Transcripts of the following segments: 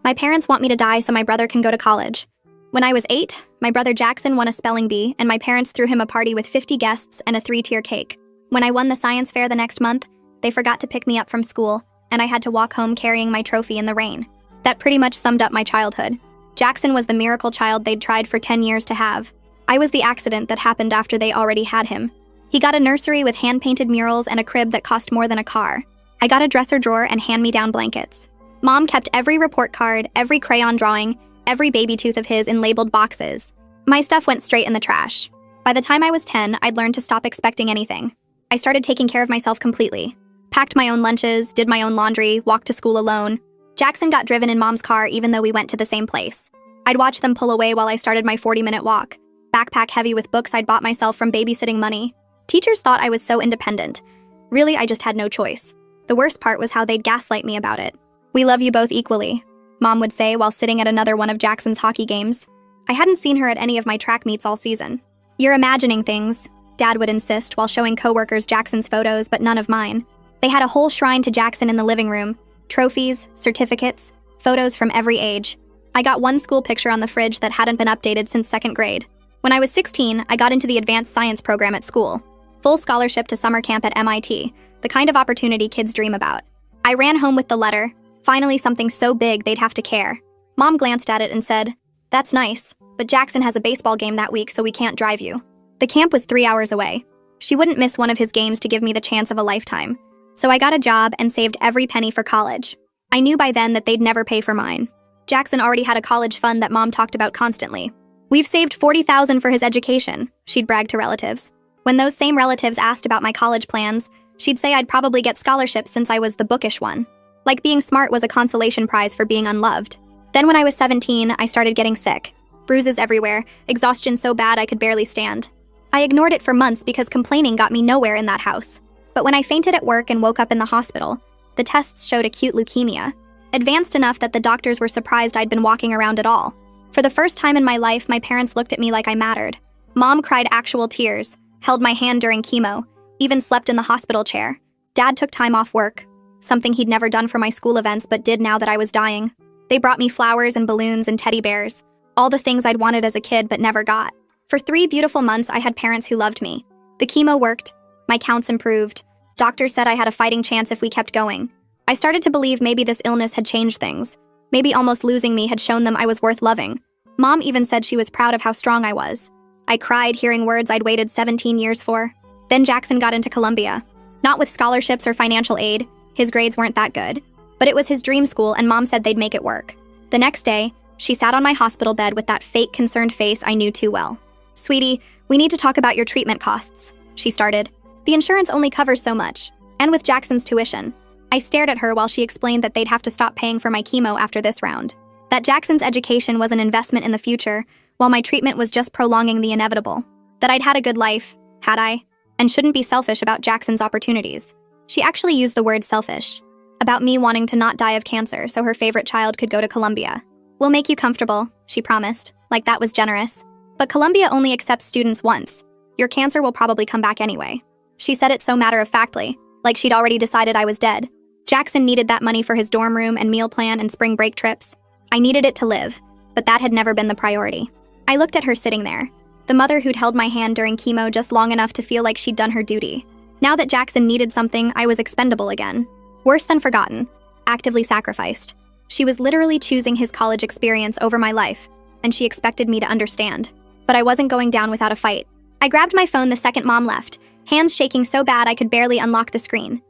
My parents want me to die so my brother can go to college. When I was 8, my brother Jackson won a spelling bee, and my parents threw him a party with 50 guests and a 3-tier cake. When I won the science fair the next month, they forgot to pick me up from school, and I had to walk home carrying my trophy in the rain. That pretty much summed up my childhood. Jackson was the miracle child they'd tried for 10 years to have. I was the accident that happened after they already had him. He got a nursery with hand-painted murals and a crib that cost more than a car. I got a dresser drawer and hand-me-down blankets. Mom kept every report card, every crayon drawing, every baby tooth of his in labeled boxes. My stuff went straight in the trash. By the time I was 10, I'd learned to stop expecting anything. I started taking care of myself completely. Packed my own lunches, did my own laundry, walked to school alone. Jackson got driven in Mom's car even though we went to the same place. I'd watch them pull away while I started my 40-minute walk, backpack heavy with books I'd bought myself from babysitting money. Teachers thought I was so independent. Really, I just had no choice. The worst part was how they'd gaslight me about it. "We love you both equally," Mom would say while sitting at another one of Jackson's hockey games. I hadn't seen her at any of my track meets all season. "You're imagining things," Dad would insist while showing coworkers Jackson's photos, but none of mine. They had a whole shrine to Jackson in the living room. Trophies, certificates, photos from every age. I got one school picture on the fridge that hadn't been updated since 2nd grade. When I was 16, I got into the advanced science program at school. Full scholarship to summer camp at MIT, the kind of opportunity kids dream about. I ran home with the letter, finally something so big they'd have to care. Mom glanced at it and said, "That's nice, but Jackson has a baseball game that week, so we can't drive you." The camp was 3 hours away. She wouldn't miss one of his games to give me the chance of a lifetime. So I got a job and saved every penny for college. I knew by then that they'd never pay for mine. Jackson already had a college fund that Mom talked about constantly. "We've saved $40,000 for his education," she'd brag to relatives. When those same relatives asked about my college plans, she'd say I'd probably get scholarships since I was the bookish one. Like being smart was a consolation prize for being unloved. Then when I was 17, I started getting sick. Bruises everywhere, exhaustion so bad I could barely stand. I ignored it for months because complaining got me nowhere in that house. But when I fainted at work and woke up in the hospital, the tests showed acute leukemia, advanced enough that the doctors were surprised I'd been walking around at all. For the first time in my life, my parents looked at me like I mattered. Mom cried actual tears, held my hand during chemo, even slept in the hospital chair. Dad took time off work, something he'd never done for my school events but did now that I was dying. They brought me flowers and balloons and teddy bears, all the things I'd wanted as a kid but never got. For 3 beautiful months, I had parents who loved me. The chemo worked, my counts improved. Doctors said I had a fighting chance if we kept going. I started to believe maybe this illness had changed things. Maybe almost losing me had shown them I was worth loving. Mom even said she was proud of how strong I was. I cried hearing words I'd waited 17 years for. Then Jackson got into Columbia. Not with scholarships or financial aid, his grades weren't that good. But it was his dream school and Mom said they'd make it work. The next day, she sat on my hospital bed with that fake concerned face I knew too well. "Sweetie, we need to talk about your treatment costs," she started. "The insurance only covers so much, and with Jackson's tuition." I stared at her while she explained that they'd have to stop paying for my chemo after this round. That Jackson's education was an investment in the future, while my treatment was just prolonging the inevitable. That I'd had a good life, had I, and shouldn't be selfish about Jackson's opportunities. She actually used the word selfish, about me wanting to not die of cancer so her favorite child could go to Columbia. "We'll make you comfortable," she promised, like that was generous. "But Columbia only accepts students once. Your cancer will probably come back anyway." She said it so matter-of-factly, like she'd already decided I was dead. Jackson needed that money for his dorm room and meal plan and spring break trips. I needed it to live, but that had never been the priority. I looked at her sitting there, the mother who'd held my hand during chemo just long enough to feel like she'd done her duty. Now that Jackson needed something, I was expendable again. Worse than forgotten, actively sacrificed. She was literally choosing his college experience over my life, and she expected me to understand. But I wasn't going down without a fight. I grabbed my phone the second Mom left, hands shaking so bad I could barely unlock the screen.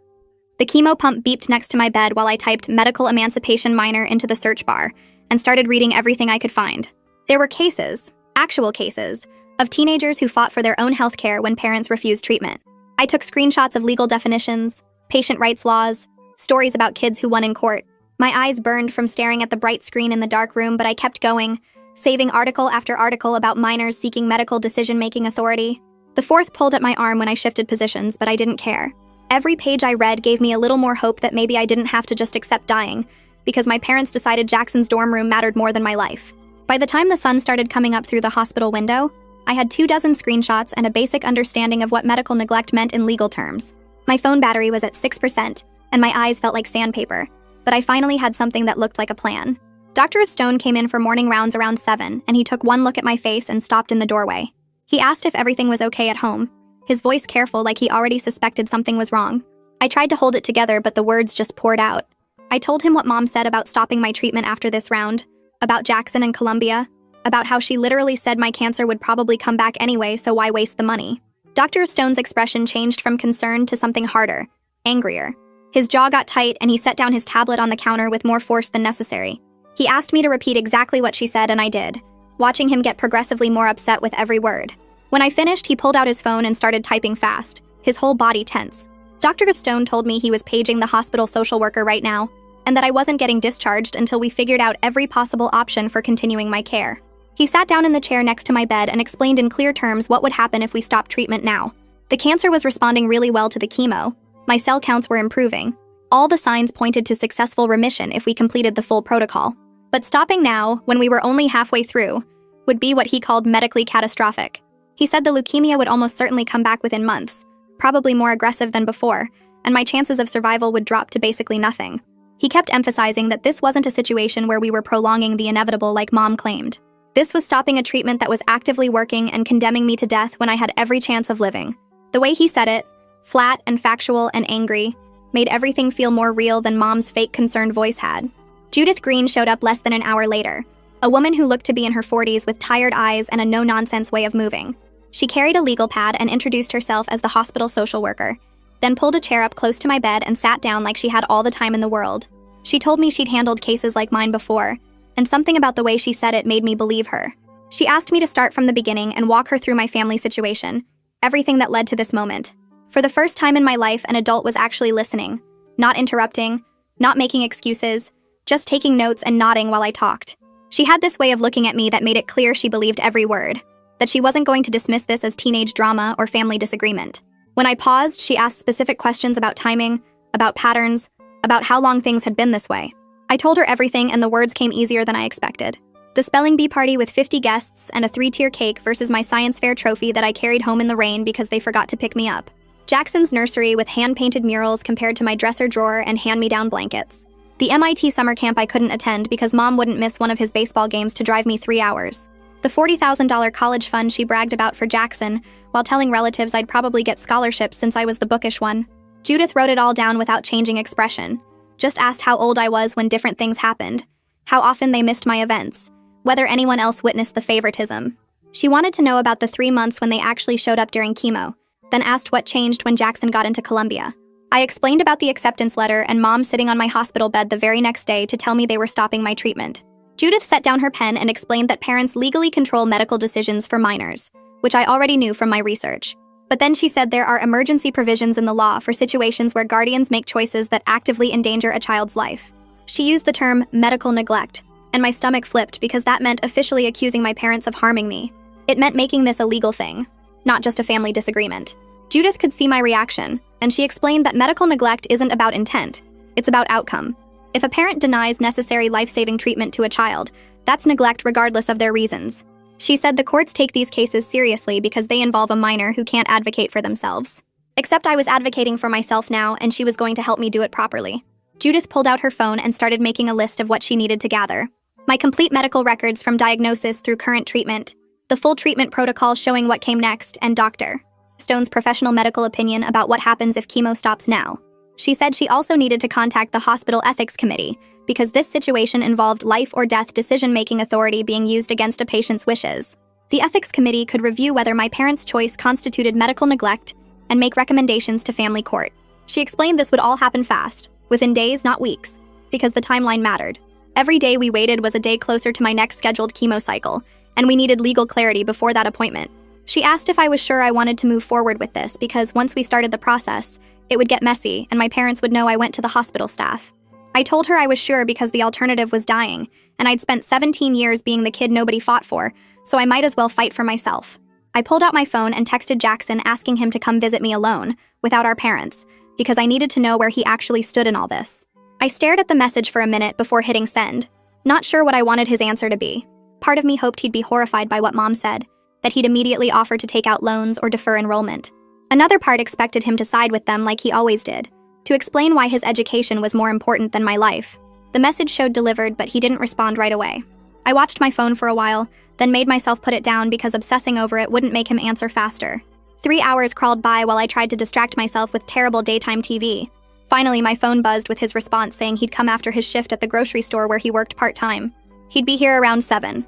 The chemo pump beeped next to my bed while I typed "medical emancipation minor" into the search bar and started reading everything I could find. There were cases, actual cases, of teenagers who fought for their own health care when parents refused treatment. I took screenshots of legal definitions, patient rights laws, stories about kids who won in court. My eyes burned from staring at the bright screen in the dark room, but I kept going, saving article after article about minors seeking medical decision-making authority. The fourth pulled at my arm when I shifted positions, but I didn't care. Every page I read gave me a little more hope that maybe I didn't have to just accept dying, because my parents decided Jackson's dorm room mattered more than my life. By the time the sun started coming up through the hospital window, I had 24 screenshots and a basic understanding of what medical neglect meant in legal terms. My phone battery was at 6%, and my eyes felt like sandpaper, but I finally had something that looked like a plan. Dr. Stone came in for morning rounds around 7, and he took one look at my face and stopped in the doorway. He asked if everything was okay at home, his voice careful like he already suspected something was wrong. I tried to hold it together, but the words just poured out. I told him what Mom said about stopping my treatment after this round, about Jackson and Columbia, about how she literally said my cancer would probably come back anyway, so why waste the money? Dr. Stone's expression changed from concern to something harder, angrier. His jaw got tight and he set down his tablet on the counter with more force than necessary. He asked me to repeat exactly what she said, and I did, watching him get progressively more upset with every word. When I finished, he pulled out his phone and started typing fast, his whole body tense. Dr. Stone told me he was paging the hospital social worker right now, and that I wasn't getting discharged until we figured out every possible option for continuing my care. He sat down in the chair next to my bed and explained in clear terms what would happen if we stopped treatment now. The cancer was responding really well to the chemo. My cell counts were improving. All the signs pointed to successful remission if we completed the full protocol. But stopping now, when we were only halfway through, would be what he called medically catastrophic. He said the leukemia would almost certainly come back within months, probably more aggressive than before, and my chances of survival would drop to basically nothing. He kept emphasizing that this wasn't a situation where we were prolonging the inevitable like Mom claimed. This was stopping a treatment that was actively working and condemning me to death when I had every chance of living. The way he said it, flat and factual and angry, made everything feel more real than Mom's fake concerned voice had. Judith Green showed up less than an hour later, a woman who looked to be in her 40s with tired eyes and a no-nonsense way of moving. She carried a legal pad and introduced herself as the hospital social worker, then pulled a chair up close to my bed and sat down like she had all the time in the world. She told me she'd handled cases like mine before, and something about the way she said it made me believe her. She asked me to start from the beginning and walk her through my family situation, everything that led to this moment. For the first time in my life, an adult was actually listening, not interrupting, not making excuses, just taking notes and nodding while I talked. She had this way of looking at me that made it clear she believed every word, that she wasn't going to dismiss this as teenage drama or family disagreement. When I paused, she asked specific questions about timing, about patterns, about how long things had been this way. I told her everything, and the words came easier than I expected. The spelling bee party with 50 guests and a 3-tier cake versus my science fair trophy that I carried home in the rain because they forgot to pick me up. Jackson's nursery with hand-painted murals compared to my dresser drawer and hand-me-down blankets. The MIT summer camp I couldn't attend because Mom wouldn't miss one of his baseball games to drive me 3 hours. The $40,000 college fund she bragged about for Jackson, while telling relatives I'd probably get scholarships since I was the bookish one. Judith wrote it all down without changing expression. Just asked how old I was when different things happened, how often they missed my events, whether anyone else witnessed the favoritism. She wanted to know about the 3 months when they actually showed up during chemo, then asked what changed when Jackson got into Columbia. I explained about the acceptance letter and Mom sitting on my hospital bed the very next day to tell me they were stopping my treatment. Judith set down her pen and explained that parents legally control medical decisions for minors, which I already knew from my research. But then she said there are emergency provisions in the law for situations where guardians make choices that actively endanger a child's life. She used the term medical neglect, and my stomach flipped because that meant officially accusing my parents of harming me. It meant making this a legal thing, not just a family disagreement. Judith could see my reaction, and she explained that medical neglect isn't about intent, it's about outcome. If a parent denies necessary life-saving treatment to a child, that's neglect regardless of their reasons. She said the courts take these cases seriously because they involve a minor who can't advocate for themselves. Except I was advocating for myself now, and she was going to help me do it properly. Judith pulled out her phone and started making a list of what she needed to gather. My complete medical records from diagnosis through current treatment, the full treatment protocol showing what came next, and Dr. Stone's professional medical opinion about what happens if chemo stops now. She said she also needed to contact the hospital ethics committee because this situation involved life or death decision-making authority being used against a patient's wishes. The ethics committee could review whether my parents' choice constituted medical neglect and make recommendations to family court. She explained this would all happen fast, within days, not weeks, because the timeline mattered. Every day we waited was a day closer to my next scheduled chemo cycle, and we needed legal clarity before that appointment. She asked if I was sure I wanted to move forward with this because once we started the process, it would get messy and my parents would know I went to the hospital staff. I told her I was sure because the alternative was dying, and I'd spent 17 years being the kid nobody fought for, so I might as well fight for myself. I pulled out my phone and texted Jackson asking him to come visit me alone, without our parents, because I needed to know where he actually stood in all this. I stared at the message for a minute before hitting send, not sure what I wanted his answer to be. Part of me hoped he'd be horrified by what Mom said, that he'd immediately offer to take out loans or defer enrollment. Another part expected him to side with them like he always did, to explain why his education was more important than my life. The message showed delivered, but he didn't respond right away. I watched my phone for a while, then made myself put it down because obsessing over it wouldn't make him answer faster. 3 hours crawled by while I tried to distract myself with terrible daytime TV. Finally, my phone buzzed with his response saying he'd come after his shift at the grocery store where he worked part-time. He'd be here around 7.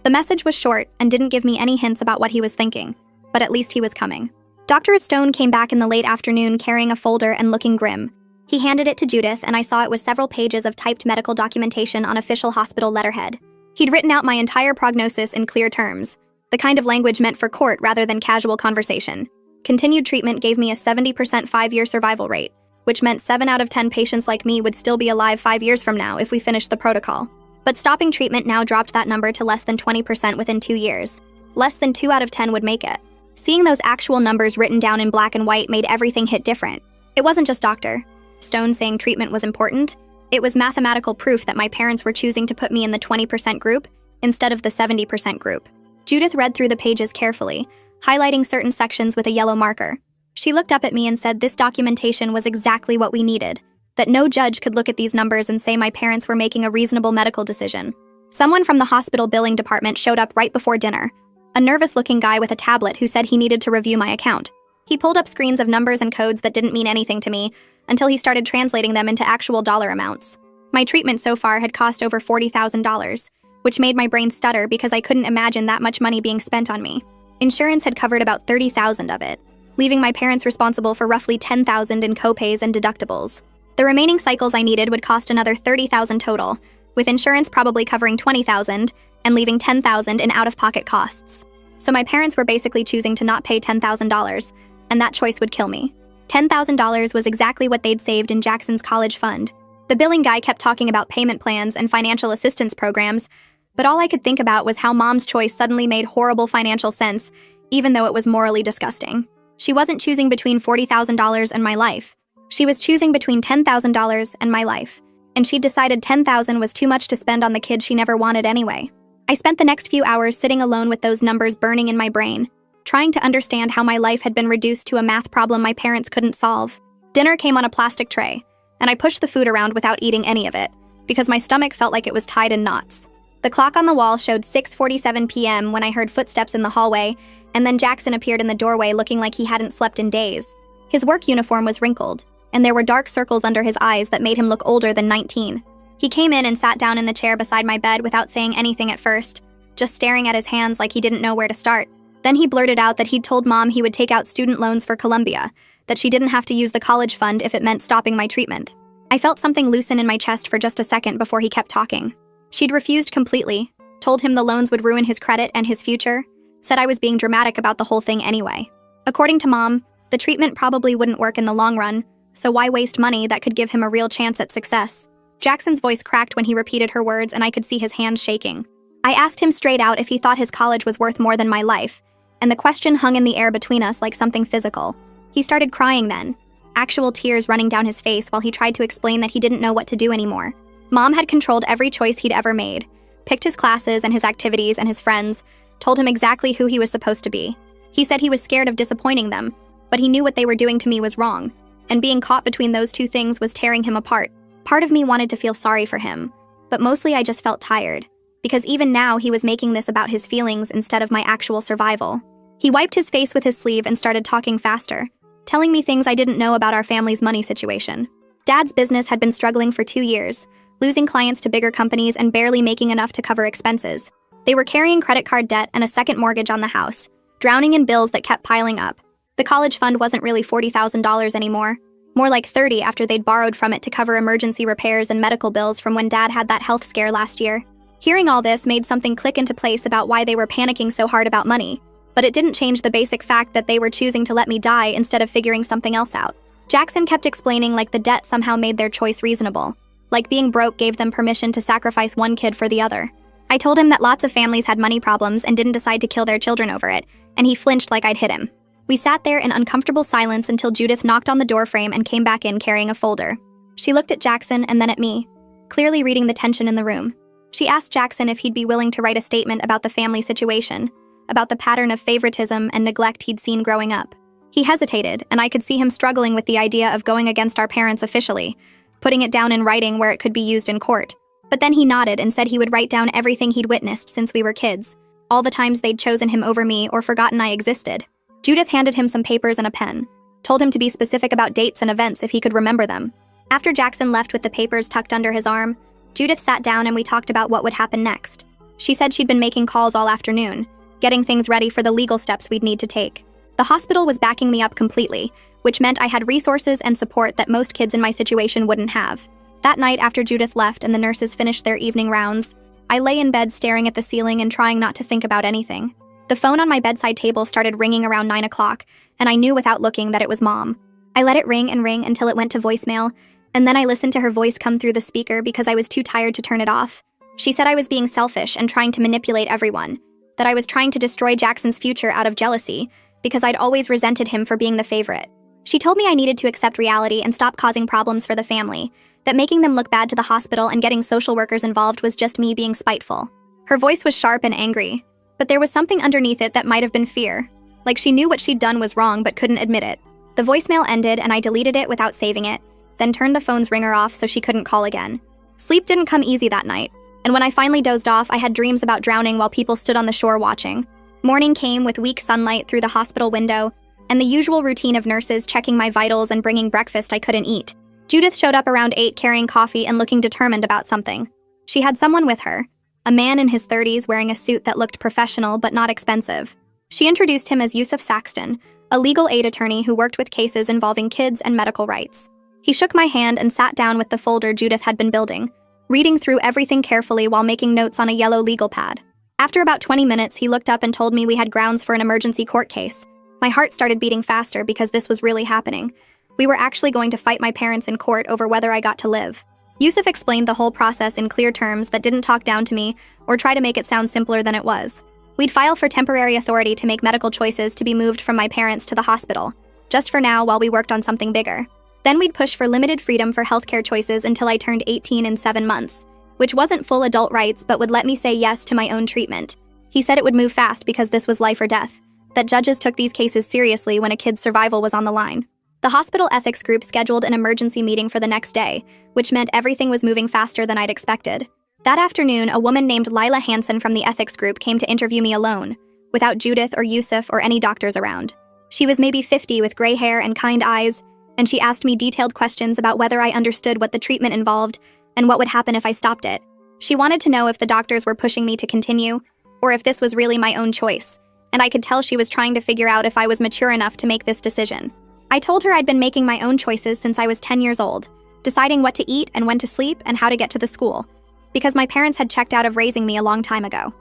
The message was short and didn't give me any hints about what he was thinking, but at least he was coming. Dr. Stone came back in the late afternoon carrying a folder and looking grim. He handed it to Judith, and I saw it was several pages of typed medical documentation on official hospital letterhead. He'd written out my entire prognosis in clear terms, the kind of language meant for court rather than casual conversation. Continued treatment gave me a 70% 5-year survival rate, which meant 7 out of 10 patients like me would still be alive 5 years from now if we finished the protocol. But stopping treatment now dropped that number to less than 20% within 2 years. Less than 2 out of 10 would make it. Seeing those actual numbers written down in black and white made everything hit different. It wasn't just Dr. Stone saying treatment was important. It was mathematical proof that my parents were choosing to put me in the 20% group instead of the 70% group. Judith read through the pages carefully, highlighting certain sections with a yellow marker. She looked up at me and said this documentation was exactly what we needed, that no judge could look at these numbers and say my parents were making a reasonable medical decision. Someone from the hospital billing department showed up right before dinner, a nervous-looking guy with a tablet who said he needed to review my account. He pulled up screens of numbers and codes that didn't mean anything to me until he started translating them into actual dollar amounts. My treatment so far had cost over $40,000, which made my brain stutter because I couldn't imagine that much money being spent on me. Insurance had covered about $30,000 of it, leaving my parents responsible for roughly $10,000 in copays and deductibles. The remaining cycles I needed would cost another $30,000 total, with insurance probably covering $20,000 and leaving $10,000 in out-of-pocket costs. So my parents were basically choosing to not pay $10,000, and that choice would kill me. $10,000 was exactly what they'd saved in Jackson's college fund. The billing guy kept talking about payment plans and financial assistance programs, but all I could think about was how Mom's choice suddenly made horrible financial sense, even though it was morally disgusting. She wasn't choosing between $40,000 and my life. She was choosing between $10,000 and my life, and she'd decided $10,000 was too much to spend on the kid she never wanted anyway. I spent the next few hours sitting alone with those numbers burning in my brain, trying to understand how my life had been reduced to a math problem my parents couldn't solve. Dinner came on a plastic tray, and I pushed the food around without eating any of it, because my stomach felt like it was tied in knots. The clock on the wall showed 6:47 p.m. when I heard footsteps in the hallway, and then Jackson appeared in the doorway looking like he hadn't slept in days. His work uniform was wrinkled, and there were dark circles under his eyes that made him look older than 19. He came in and sat down in the chair beside my bed without saying anything at first, just staring at his hands like he didn't know where to start. Then he blurted out that he'd told Mom he would take out student loans for Columbia, that she didn't have to use the college fund if it meant stopping my treatment. I felt something loosen in my chest for just a second before he kept talking. She'd refused completely, told him the loans would ruin his credit and his future, said I was being dramatic about the whole thing anyway. According to Mom, the treatment probably wouldn't work in the long run, so why waste money that could give him a real chance at success? Jackson's voice cracked when he repeated her words, and I could see his hands shaking. I asked him straight out if he thought his college was worth more than my life, and the question hung in the air between us like something physical. He started crying then, actual tears running down his face while he tried to explain that he didn't know what to do anymore. Mom had controlled every choice he'd ever made, picked his classes and his activities and his friends, told him exactly who he was supposed to be. He said he was scared of disappointing them, but he knew what they were doing to me was wrong, and being caught between those two things was tearing him apart. Part of me wanted to feel sorry for him, but mostly I just felt tired, because even now he was making this about his feelings instead of my actual survival. He wiped his face with his sleeve and started talking faster, telling me things I didn't know about our family's money situation. Dad's business had been struggling for 2 years, losing clients to bigger companies and barely making enough to cover expenses. They were carrying credit card debt and a second mortgage on the house, drowning in bills that kept piling up. The college fund wasn't really $40,000 anymore, more like $30,000 after they'd borrowed from it to cover emergency repairs and medical bills from when Dad had that health scare last year. Hearing all this made something click into place about why they were panicking so hard about money, but it didn't change the basic fact that they were choosing to let me die instead of figuring something else out. Jackson kept explaining like the debt somehow made their choice reasonable, like being broke gave them permission to sacrifice one kid for the other. I told him that lots of families had money problems and didn't decide to kill their children over it, and he flinched like I'd hit him. We sat there in uncomfortable silence until Judith knocked on the doorframe and came back in carrying a folder. She looked at Jackson and then at me, clearly reading the tension in the room. She asked Jackson if he'd be willing to write a statement about the family situation, about the pattern of favoritism and neglect he'd seen growing up. He hesitated, and I could see him struggling with the idea of going against our parents officially, putting it down in writing where it could be used in court. But then he nodded and said he would write down everything he'd witnessed since we were kids, all the times they'd chosen him over me or forgotten I existed. Judith handed him some papers and a pen, told him to be specific about dates and events if he could remember them. After Jackson left with the papers tucked under his arm, Judith sat down and we talked about what would happen next. She said she'd been making calls all afternoon, getting things ready for the legal steps we'd need to take. The hospital was backing me up completely, which meant I had resources and support that most kids in my situation wouldn't have. That night, after Judith left and the nurses finished their evening rounds, I lay in bed staring at the ceiling and trying not to think about anything. The phone on my bedside table started ringing around 9 o'clock, and I knew without looking that it was Mom. I let it ring and ring until it went to voicemail, and then I listened to her voice come through the speaker because I was too tired to turn it off. She said I was being selfish and trying to manipulate everyone, that I was trying to destroy Jackson's future out of jealousy because I'd always resented him for being the favorite. She told me I needed to accept reality and stop causing problems for the family, that making them look bad to the hospital and getting social workers involved was just me being spiteful. Her voice was sharp and angry, but there was something underneath it that might have been fear, like she knew what she'd done was wrong but couldn't admit it. The voicemail ended and I deleted it without saving it, then turned the phone's ringer off so she couldn't call again. Sleep didn't come easy that night, and when I finally dozed off, I had dreams about drowning while people stood on the shore watching. Morning came with weak sunlight through the hospital window, and the usual routine of nurses checking my vitals and bringing breakfast I couldn't eat. Judith showed up around 8 carrying coffee and looking determined about something. She had someone with her, a man in his 30s wearing a suit that looked professional but not expensive. She introduced him as Yusuf Saxton, a legal aid attorney who worked with cases involving kids and medical rights. He shook my hand and sat down with the folder Judith had been building, reading through everything carefully while making notes on a yellow legal pad. After about 20 minutes, he looked up and told me we had grounds for an emergency court case. My heart started beating faster because this was really happening. We were actually going to fight my parents in court over whether I got to live. Yusuf explained the whole process in clear terms that didn't talk down to me or try to make it sound simpler than it was. We'd file for temporary authority to make medical choices to be moved from my parents to the hospital, just for now while we worked on something bigger. Then we'd push for limited freedom for healthcare choices until I turned 18 in 7 months, which wasn't full adult rights but would let me say yes to my own treatment. He said it would move fast because this was life or death, that judges took these cases seriously when a kid's survival was on the line. The hospital ethics group scheduled an emergency meeting for the next day, which meant everything was moving faster than I'd expected. That afternoon, a woman named Lila Hansen from the ethics group came to interview me alone, without Judith or Yusuf or any doctors around. She was maybe 50 with gray hair and kind eyes, and she asked me detailed questions about whether I understood what the treatment involved and what would happen if I stopped it. She wanted to know if the doctors were pushing me to continue, or if this was really my own choice, and I could tell she was trying to figure out if I was mature enough to make this decision. I told her I'd been making my own choices since I was 10 years old, deciding what to eat and when to sleep and how to get to the school, because my parents had checked out of raising me a long time ago.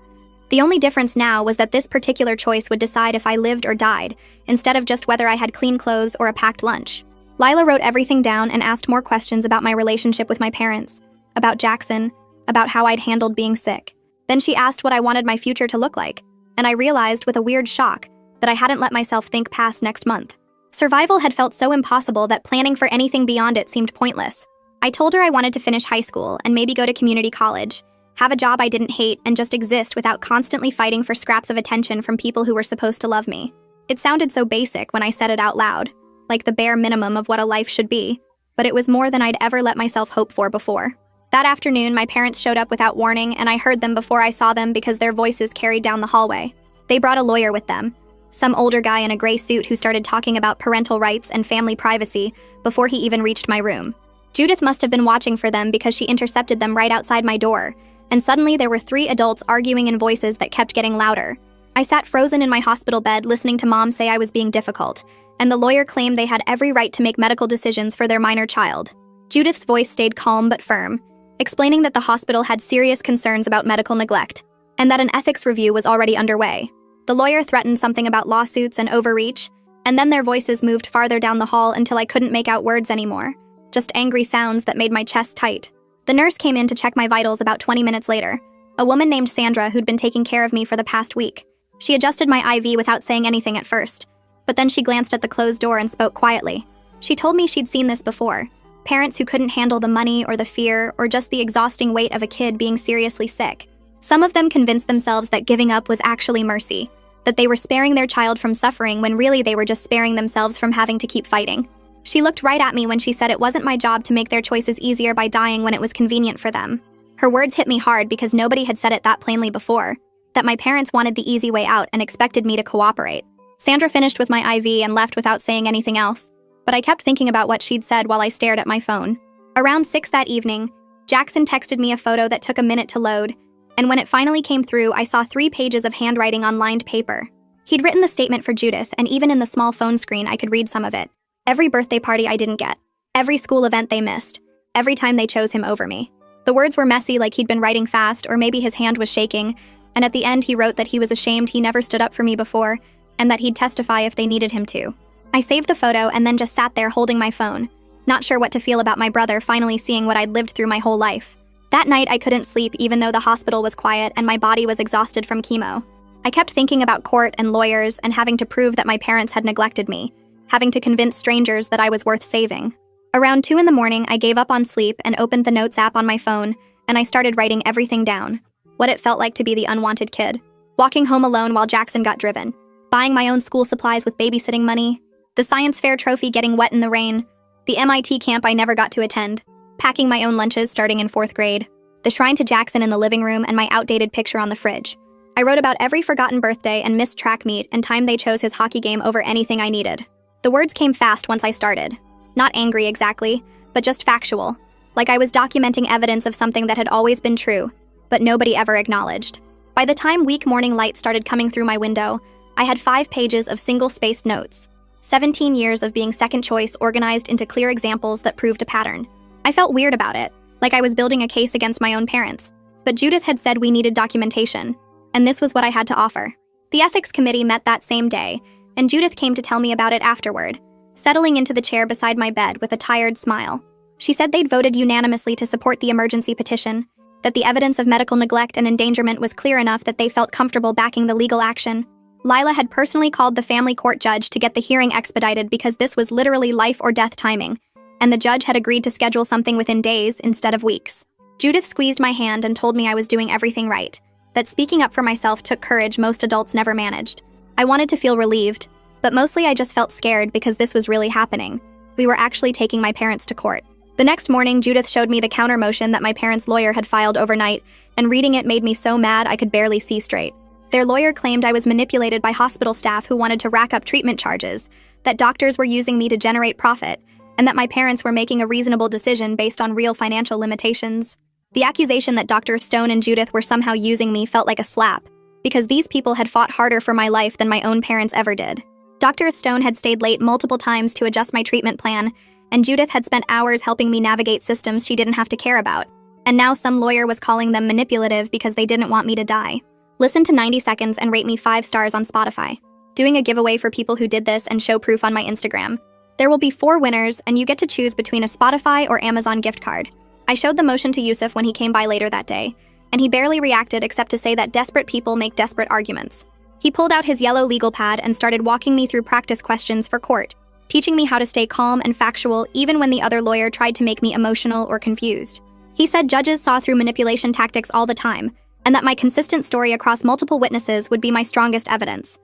The only difference now was that this particular choice would decide if I lived or died, instead of just whether I had clean clothes or a packed lunch. Lila wrote everything down and asked more questions about my relationship with my parents, about Jackson, about how I'd handled being sick. Then she asked what I wanted my future to look like, and I realized with a weird shock that I hadn't let myself think past next month. Survival had felt so impossible that planning for anything beyond it seemed pointless. I told her I wanted to finish high school and maybe go to community college, have a job I didn't hate, and just exist without constantly fighting for scraps of attention from people who were supposed to love me. It sounded so basic when I said it out loud, like the bare minimum of what a life should be, but it was more than I'd ever let myself hope for before. That afternoon, my parents showed up without warning, and I heard them before I saw them because their voices carried down the hallway. They brought a lawyer with them, some older guy in a gray suit who started talking about parental rights and family privacy before he even reached my room. Judith must have been watching for them because she intercepted them right outside my door, and suddenly there were 3 adults arguing in voices that kept getting louder. I sat frozen in my hospital bed listening to Mom say I was being difficult, and the lawyer claimed they had every right to make medical decisions for their minor child. Judith's voice stayed calm but firm, explaining that the hospital had serious concerns about medical neglect, and that an ethics review was already underway. The lawyer threatened something about lawsuits and overreach, and then their voices moved farther down the hall until I couldn't make out words anymore, just angry sounds that made my chest tight. The nurse came in to check my vitals about 20 minutes later, a woman named Sandra who'd been taking care of me for the past week. She adjusted my IV without saying anything at first, but then she glanced at the closed door and spoke quietly. She told me she'd seen this before, parents who couldn't handle the money or the fear or just the exhausting weight of a kid being seriously sick. Some of them convinced themselves that giving up was actually mercy, that they were sparing their child from suffering when really they were just sparing themselves from having to keep fighting. She looked right at me when she said it wasn't my job to make their choices easier by dying when it was convenient for them. Her words hit me hard because nobody had said it that plainly before, that my parents wanted the easy way out and expected me to cooperate. Sandra finished with my IV and left without saying anything else, but I kept thinking about what she'd said while I stared at my phone. Around 6 that evening, Jackson texted me a photo that took a minute to load, and when it finally came through, I saw 3 pages of handwriting on lined paper. He'd written the statement for Judith, and even in the small phone screen, I could read some of it. Every birthday party I didn't get. Every school event they missed. Every time they chose him over me. The words were messy, like he'd been writing fast, or maybe his hand was shaking, and at the end he wrote that he was ashamed he never stood up for me before, and that he'd testify if they needed him to. I saved the photo and then just sat there holding my phone, not sure what to feel about my brother finally seeing what I'd lived through my whole life. That night I couldn't sleep even though the hospital was quiet and my body was exhausted from chemo. I kept thinking about court and lawyers and having to prove that my parents had neglected me, having to convince strangers that I was worth saving. Around 2 in the morning, I gave up on sleep and opened the notes app on my phone, and I started writing everything down. What it felt like to be the unwanted kid. Walking home alone while Jackson got driven. Buying my own school supplies with babysitting money. The science fair trophy getting wet in the rain. The MIT camp I never got to attend. Packing my own lunches starting in 4th grade. The shrine to Jackson in the living room and my outdated picture on the fridge. I wrote about every forgotten birthday and missed track meet and time they chose his hockey game over anything I needed. The words came fast once I started. Not angry exactly, but just factual. Like I was documenting evidence of something that had always been true, but nobody ever acknowledged. By the time weak morning light started coming through my window, I had 5 pages of single-spaced notes. 17 years of being second choice organized into clear examples that proved a pattern. I felt weird about it, like I was building a case against my own parents. But Judith had said we needed documentation, and this was what I had to offer. The ethics committee met that same day, and Judith came to tell me about it afterward, settling into the chair beside my bed with a tired smile. She said they'd voted unanimously to support the emergency petition, that the evidence of medical neglect and endangerment was clear enough that they felt comfortable backing the legal action. Lila had personally called the family court judge to get the hearing expedited because this was literally life or death timing, and the judge had agreed to schedule something within days instead of weeks. Judith squeezed my hand and told me I was doing everything right, that speaking up for myself took courage most adults never managed. I wanted to feel relieved, but mostly I just felt scared because this was really happening. We were actually taking my parents to court. The next morning, Judith showed me the counter motion that my parents' lawyer had filed overnight, and reading it made me so mad I could barely see straight. Their lawyer claimed I was manipulated by hospital staff who wanted to rack up treatment charges, that doctors were using me to generate profit, and that my parents were making a reasonable decision based on real financial limitations. The accusation that Dr. Stone and Judith were somehow using me felt like a slap, because these people had fought harder for my life than my own parents ever did. Dr. Stone had stayed late multiple times to adjust my treatment plan, and Judith had spent hours helping me navigate systems she didn't have to care about. And now some lawyer was calling them manipulative because they didn't want me to die. Listen to 90 Seconds and rate me 5 stars on Spotify. Doing a giveaway for people who did this and show proof on my Instagram. There will be 4 winners, and you get to choose between a Spotify or Amazon gift card. I showed the motion to Yusuf when he came by later that day, and he barely reacted except to say that desperate people make desperate arguments. He pulled out his yellow legal pad and started walking me through practice questions for court, teaching me how to stay calm and factual even when the other lawyer tried to make me emotional or confused. He said judges saw through manipulation tactics all the time, and that my consistent story across multiple witnesses would be my strongest evidence.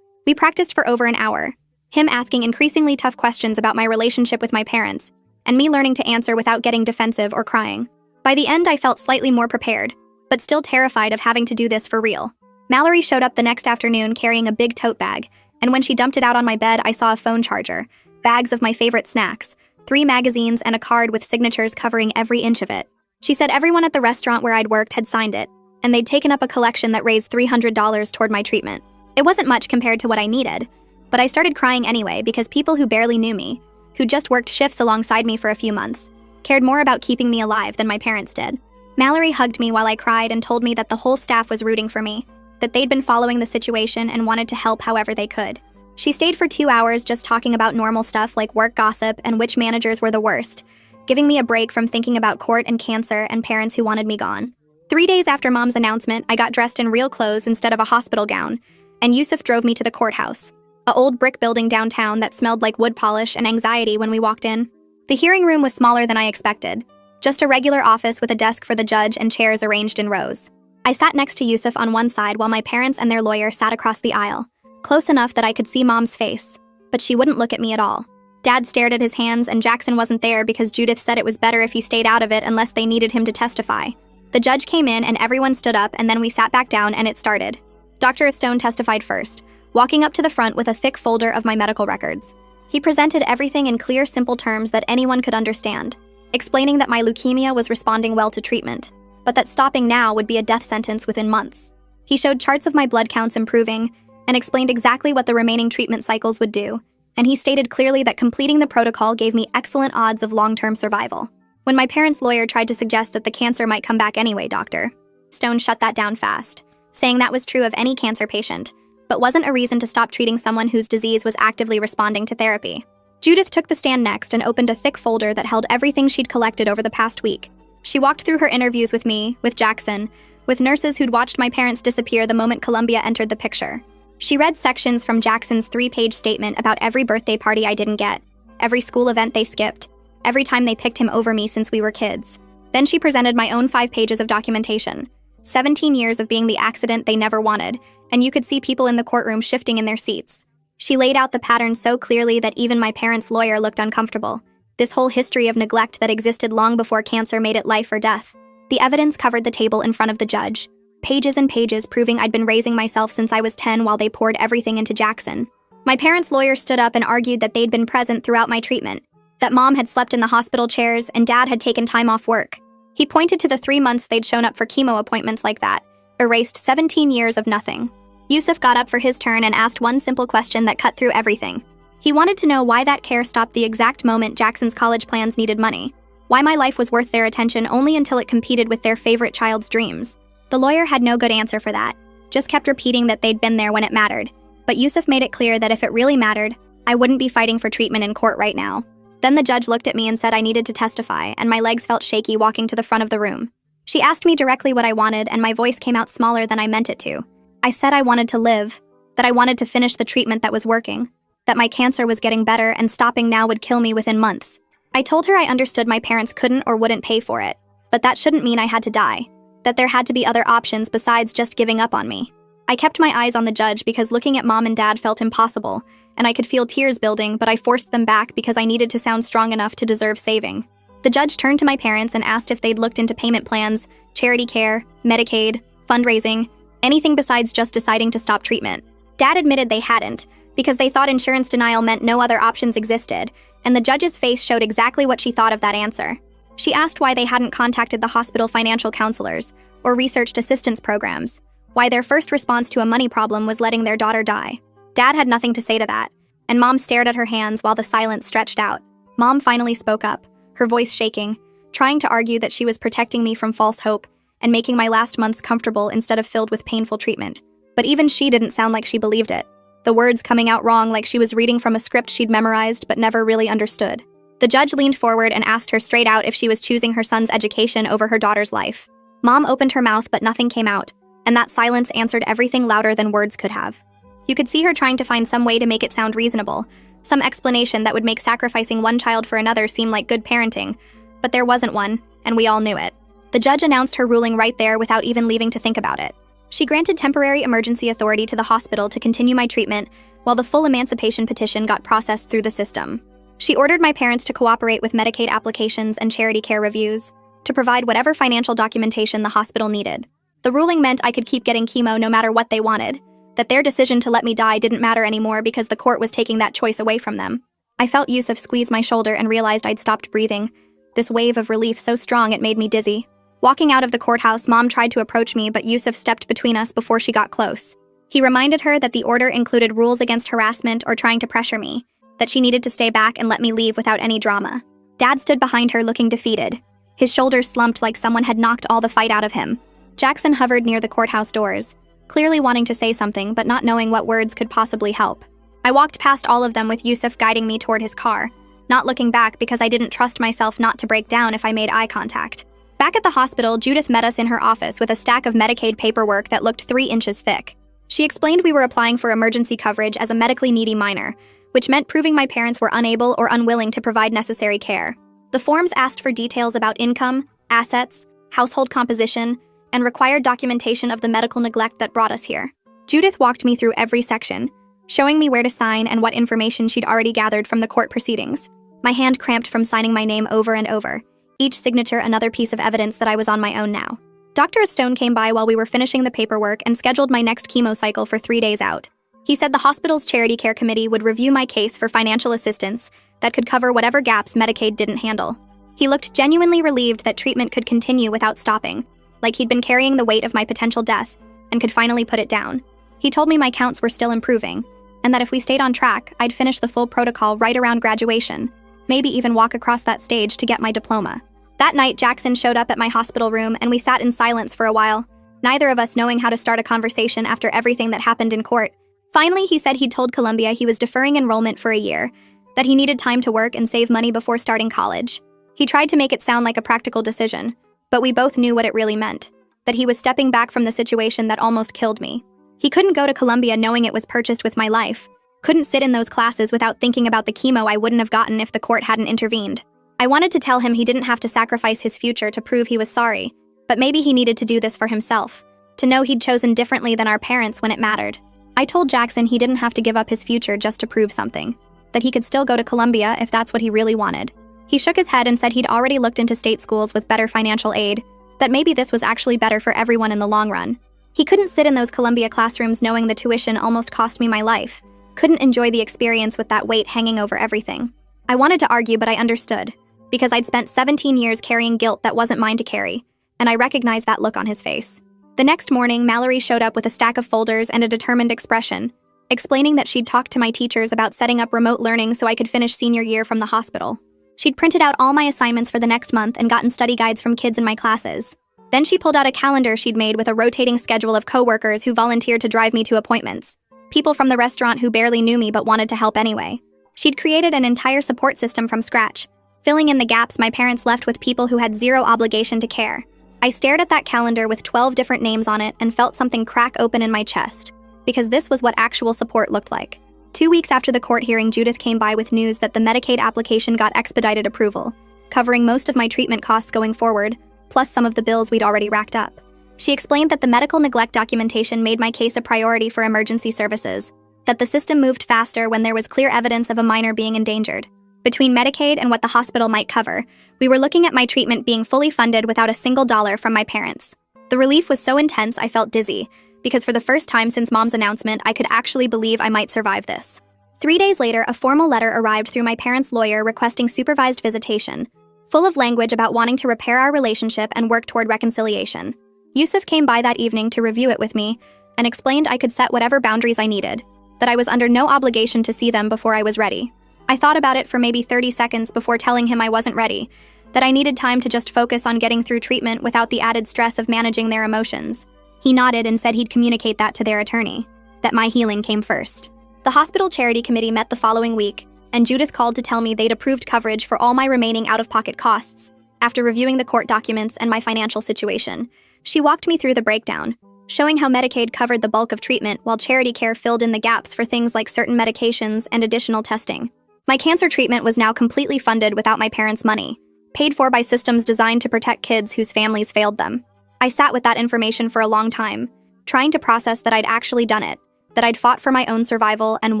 We practiced for over an hour, him asking increasingly tough questions about my relationship with my parents, and me learning to answer without getting defensive or crying. By the end, I felt slightly more prepared, but still terrified of having to do this for real. Mallory showed up the next afternoon carrying a big tote bag, and when she dumped it out on my bed, I saw a phone charger, bags of my favorite snacks, 3 magazines, and a card with signatures covering every inch of it. She said everyone at the restaurant where I'd worked had signed it, and they'd taken up a collection that raised $300 toward my treatment. It wasn't much compared to what I needed, but I started crying anyway because people who barely knew me, who just worked shifts alongside me for a few months, cared more about keeping me alive than my parents did. Mallory hugged me while I cried and told me that the whole staff was rooting for me, that they'd been following the situation and wanted to help however they could. She stayed for 2 hours just talking about normal stuff like work gossip and which managers were the worst, giving me a break from thinking about court and cancer and parents who wanted me gone. 3 days after Mom's announcement, I got dressed in real clothes instead of a hospital gown, and Yusuf drove me to the courthouse, a old brick building downtown that smelled like wood polish and anxiety when we walked in. The hearing room was smaller than I expected, just a regular office with a desk for the judge and chairs arranged in rows. I sat next to Yusuf on one side while my parents and their lawyer sat across the aisle, close enough that I could see Mom's face, but she wouldn't look at me at all. Dad stared at his hands, and Jackson wasn't there because Judith said it was better if he stayed out of it unless they needed him to testify. The judge came in and everyone stood up, and then we sat back down and it started. Dr. Stone testified first, walking up to the front with a thick folder of my medical records. He presented everything in clear, simple terms that anyone could understand, explaining that my leukemia was responding well to treatment, but that stopping now would be a death sentence within months. He showed charts of my blood counts improving and explained exactly what the remaining treatment cycles would do, and he stated clearly that completing the protocol gave me excellent odds of long-term survival. When my parents' lawyer tried to suggest that the cancer might come back anyway, Dr. Stone shut that down fast, saying that was true of any cancer patient, but wasn't a reason to stop treating someone whose disease was actively responding to therapy. Judith took the stand next and opened a thick folder that held everything she'd collected over the past week. She walked through her interviews with me, with Jackson, with nurses who'd watched my parents disappear the moment Columbia entered the picture. She read sections from Jackson's 3-page statement about every birthday party I didn't get, every school event they skipped, every time they picked him over me since we were kids. Then she presented my own 5 pages of documentation, 17 years of being the accident they never wanted, and you could see people in the courtroom shifting in their seats. She laid out the pattern so clearly that even my parents' lawyer looked uncomfortable. This whole history of neglect that existed long before cancer made it life or death. The evidence covered the table in front of the judge. Pages and pages proving I'd been raising myself since I was 10 while they poured everything into Jackson. My parents' lawyer stood up and argued that they'd been present throughout my treatment, that Mom had slept in the hospital chairs and Dad had taken time off work. He pointed to the 3 months they'd shown up for chemo appointments like that, erased 17 years of nothing. Yusuf got up for his turn and asked one simple question that cut through everything. He wanted to know why that care stopped the exact moment Jackson's college plans needed money, why my life was worth their attention only until it competed with their favorite child's dreams. The lawyer had no good answer for that, just kept repeating that they'd been there when it mattered. But Yusuf made it clear that if it really mattered, I wouldn't be fighting for treatment in court right now. Then the judge looked at me and said I needed to testify, and my legs felt shaky walking to the front of the room. She asked me directly what I wanted, and my voice came out smaller than I meant it to. I said I wanted to live, that I wanted to finish the treatment that was working, that my cancer was getting better and stopping now would kill me within months. I told her I understood my parents couldn't or wouldn't pay for it, but that shouldn't mean I had to die, that there had to be other options besides just giving up on me. I kept my eyes on the judge because looking at Mom and Dad felt impossible, and I could feel tears building, but I forced them back because I needed to sound strong enough to deserve saving. The judge turned to my parents and asked if they'd looked into payment plans, charity care, Medicaid, fundraising, anything besides just deciding to stop treatment. Dad admitted they hadn't, because they thought insurance denial meant no other options existed, and the judge's face showed exactly what she thought of that answer. She asked why they hadn't contacted the hospital financial counselors or researched assistance programs, why their first response to a money problem was letting their daughter die. Dad had nothing to say to that, and Mom stared at her hands while the silence stretched out. Mom finally spoke up, her voice shaking, trying to argue that she was protecting me from false hope and making my last months comfortable instead of filled with painful treatment. But even she didn't sound like she believed it, the words coming out wrong like she was reading from a script she'd memorized but never really understood. The judge leaned forward and asked her straight out if she was choosing her son's education over her daughter's life. Mom opened her mouth but nothing came out, and that silence answered everything louder than words could have. You could see her trying to find some way to make it sound reasonable, some explanation that would make sacrificing one child for another seem like good parenting, but there wasn't one, and we all knew it. The judge announced her ruling right there without even leaving to think about it. She granted temporary emergency authority to the hospital to continue my treatment while the full emancipation petition got processed through the system. She ordered my parents to cooperate with Medicaid applications and charity care reviews, to provide whatever financial documentation the hospital needed. The ruling meant I could keep getting chemo no matter what they wanted, that their decision to let me die didn't matter anymore because the court was taking that choice away from them. I felt Yusuf squeeze my shoulder and realized I'd stopped breathing, this wave of relief so strong it made me dizzy. Walking out of the courthouse, Mom tried to approach me, but Yusuf stepped between us before she got close. He reminded her that the order included rules against harassment or trying to pressure me, that she needed to stay back and let me leave without any drama. Dad stood behind her looking defeated. His shoulders slumped like someone had knocked all the fight out of him. Jackson hovered near the courthouse doors, clearly wanting to say something but not knowing what words could possibly help. I walked past all of them with Yusuf guiding me toward his car, not looking back because I didn't trust myself not to break down if I made eye contact. Back at the hospital, Judith met us in her office with a stack of Medicaid paperwork that looked 3 inches thick. She explained we were applying for emergency coverage as a medically needy minor, which meant proving my parents were unable or unwilling to provide necessary care. The forms asked for details about income, assets, household composition, and required documentation of the medical neglect that brought us here. Judith walked me through every section, showing me where to sign and what information she'd already gathered from the court proceedings. My hand cramped from signing my name over and over, each signature another piece of evidence that I was on my own now. Dr. Stone came by while we were finishing the paperwork and scheduled my next chemo cycle for 3 days out. He said the hospital's charity care committee would review my case for financial assistance that could cover whatever gaps Medicaid didn't handle. He looked genuinely relieved that treatment could continue without stopping, like he'd been carrying the weight of my potential death and could finally put it down. He told me my counts were still improving, and that if we stayed on track, I'd finish the full protocol right around graduation, maybe even walk across that stage to get my diploma. That night, Jackson showed up at my hospital room and we sat in silence for a while, neither of us knowing how to start a conversation after everything that happened in court. Finally, he said he'd told Columbia he was deferring enrollment for a year, that he needed time to work and save money before starting college. He tried to make it sound like a practical decision, but we both knew what it really meant, that he was stepping back from the situation that almost killed me. He couldn't go to Columbia knowing it was purchased with my life, couldn't sit in those classes without thinking about the chemo I wouldn't have gotten if the court hadn't intervened. I wanted to tell him he didn't have to sacrifice his future to prove he was sorry, but maybe he needed to do this for himself, to know he'd chosen differently than our parents when it mattered. I told Jackson he didn't have to give up his future just to prove something, that he could still go to Columbia if that's what he really wanted. He shook his head and said he'd already looked into state schools with better financial aid, that maybe this was actually better for everyone in the long run. He couldn't sit in those Columbia classrooms knowing the tuition almost cost me my life, couldn't enjoy the experience with that weight hanging over everything. I wanted to argue, but I understood, because I'd spent 17 years carrying guilt that wasn't mine to carry, and I recognized that look on his face. The next morning, Mallory showed up with a stack of folders and a determined expression, explaining that she'd talked to my teachers about setting up remote learning so I could finish senior year from the hospital. She'd printed out all my assignments for the next month and gotten study guides from kids in my classes. Then she pulled out a calendar she'd made with a rotating schedule of coworkers who volunteered to drive me to appointments, people from the restaurant who barely knew me but wanted to help anyway. She'd created an entire support system from scratch, filling in the gaps my parents left with people who had zero obligation to care. I stared at that calendar with 12 different names on it and felt something crack open in my chest, because this was what actual support looked like. 2 weeks after the court hearing, Judith came by with news that the Medicaid application got expedited approval, covering most of my treatment costs going forward, plus some of the bills we'd already racked up. She explained that the medical neglect documentation made my case a priority for emergency services, that the system moved faster when there was clear evidence of a minor being endangered. Between Medicaid and what the hospital might cover, we were looking at my treatment being fully funded without a single dollar from my parents. The relief was so intense I felt dizzy, because for the first time since Mom's announcement, I could actually believe I might survive this. 3 days later, a formal letter arrived through my parents' lawyer requesting supervised visitation, full of language about wanting to repair our relationship and work toward reconciliation. Yusuf came by that evening to review it with me and explained I could set whatever boundaries I needed, that I was under no obligation to see them before I was ready. I thought about it for maybe 30 seconds before telling him I wasn't ready, that I needed time to just focus on getting through treatment without the added stress of managing their emotions. He nodded and said he'd communicate that to their attorney, that my healing came first. The hospital charity committee met the following week, and Judith called to tell me they'd approved coverage for all my remaining out-of-pocket costs, after reviewing the court documents and my financial situation. She walked me through the breakdown, showing how Medicaid covered the bulk of treatment while charity care filled in the gaps for things like certain medications and additional testing. My cancer treatment was now completely funded without my parents' money, paid for by systems designed to protect kids whose families failed them. I sat with that information for a long time, trying to process that I'd actually done it, that I'd fought for my own survival and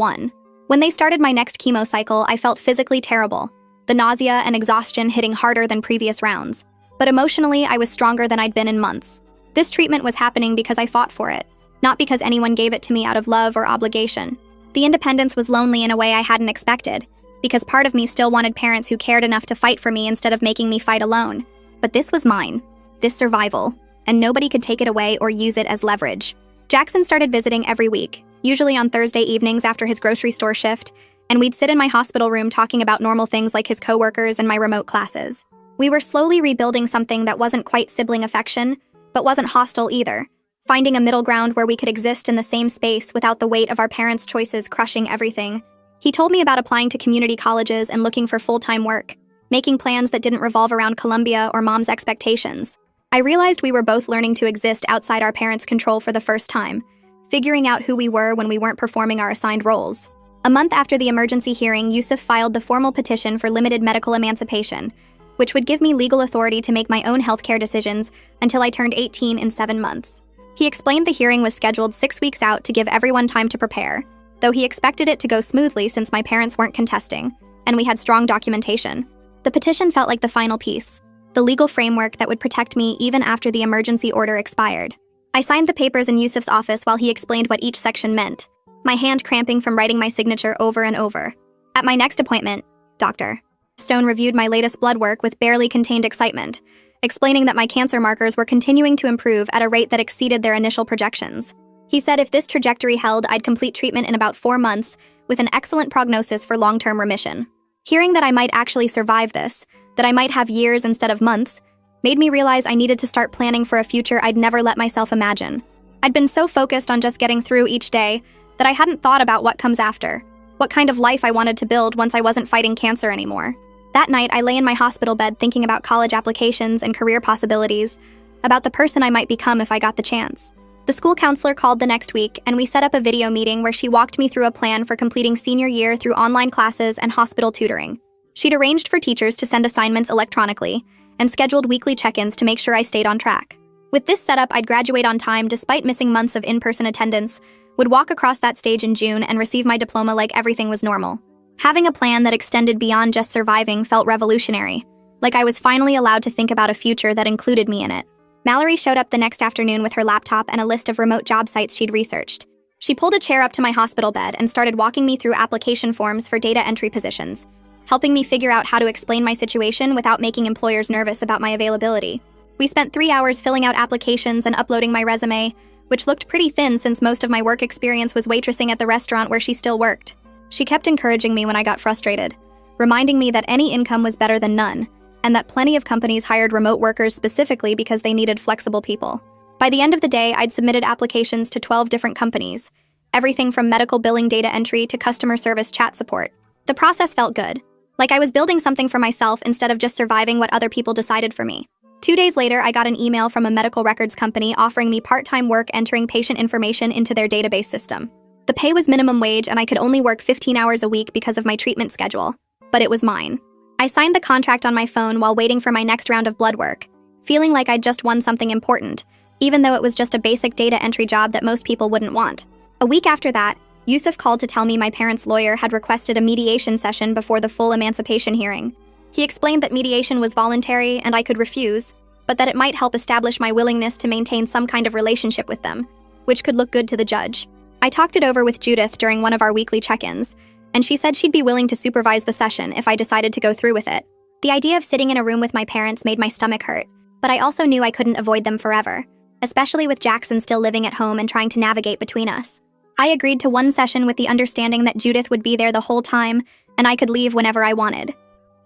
won. When they started my next chemo cycle, I felt physically terrible, the nausea and exhaustion hitting harder than previous rounds. But emotionally, I was stronger than I'd been in months. This treatment was happening because I fought for it, not because anyone gave it to me out of love or obligation. The independence was lonely in a way I hadn't expected, because part of me still wanted parents who cared enough to fight for me instead of making me fight alone. But this was mine, this survival, and nobody could take it away or use it as leverage. Jackson started visiting every week, usually on Thursday evenings after his grocery store shift, and we'd sit in my hospital room talking about normal things like his coworkers and my remote classes. We were slowly rebuilding something that wasn't quite sibling affection, but wasn't hostile either, finding a middle ground where we could exist in the same space without the weight of our parents' choices crushing everything. He told me about applying to community colleges and looking for full-time work, making plans that didn't revolve around Columbia or Mom's expectations. I realized we were both learning to exist outside our parents' control for the first time, figuring out who we were when we weren't performing our assigned roles. A month after the emergency hearing, Yusuf filed the formal petition for limited medical emancipation, which would give me legal authority to make my own healthcare decisions until I turned 18 in 7 months. He explained the hearing was scheduled 6 weeks out to give everyone time to prepare, though he expected it to go smoothly since my parents weren't contesting, and we had strong documentation. The petition felt like the final piece, the legal framework that would protect me even after the emergency order expired. I signed the papers in Yusuf's office while he explained what each section meant, my hand cramping from writing my signature over and over. At my next appointment, Dr. Stone reviewed my latest blood work with barely contained excitement, explaining that my cancer markers were continuing to improve at a rate that exceeded their initial projections. He said if this trajectory held, I'd complete treatment in about 4 months, with an excellent prognosis for long-term remission. Hearing that I might actually survive this, that I might have years instead of months, made me realize I needed to start planning for a future I'd never let myself imagine. I'd been so focused on just getting through each day that I hadn't thought about what comes after, what kind of life I wanted to build once I wasn't fighting cancer anymore. That night, I lay in my hospital bed thinking about college applications and career possibilities, about the person I might become if I got the chance. The school counselor called the next week, and we set up a video meeting where she walked me through a plan for completing senior year through online classes and hospital tutoring. She'd arranged for teachers to send assignments electronically, and scheduled weekly check-ins to make sure I stayed on track. With this setup, I'd graduate on time despite missing months of in-person attendance, would walk across that stage in June and receive my diploma like everything was normal. Having a plan that extended beyond just surviving felt revolutionary, like I was finally allowed to think about a future that included me in it. Mallory showed up the next afternoon with her laptop and a list of remote job sites she'd researched. She pulled a chair up to my hospital bed and started walking me through application forms for data entry positions, helping me figure out how to explain my situation without making employers nervous about my availability. We spent 3 hours filling out applications and uploading my resume, which looked pretty thin since most of my work experience was waitressing at the restaurant where she still worked. She kept encouraging me when I got frustrated, reminding me that any income was better than none, and that plenty of companies hired remote workers specifically because they needed flexible people. By the end of the day, I'd submitted applications to 12 different companies, everything from medical billing data entry to customer service chat support. The process felt good, like I was building something for myself instead of just surviving what other people decided for me. 2 days later, I got an email from a medical records company offering me part-time work entering patient information into their database system. The pay was minimum wage and I could only work 15 hours a week because of my treatment schedule, but it was mine. I signed the contract on my phone while waiting for my next round of blood work, feeling like I'd just won something important, even though it was just a basic data entry job that most people wouldn't want. A week after that, Yusuf called to tell me my parents' lawyer had requested a mediation session before the full emancipation hearing. He explained that mediation was voluntary and I could refuse, but that it might help establish my willingness to maintain some kind of relationship with them, which could look good to the judge. I talked it over with Judith during one of our weekly check-ins, and she said she'd be willing to supervise the session if I decided to go through with it. The idea of sitting in a room with my parents made my stomach hurt, but I also knew I couldn't avoid them forever, especially with Jackson still living at home and trying to navigate between us. I agreed to one session with the understanding that Judith would be there the whole time, and I could leave whenever I wanted.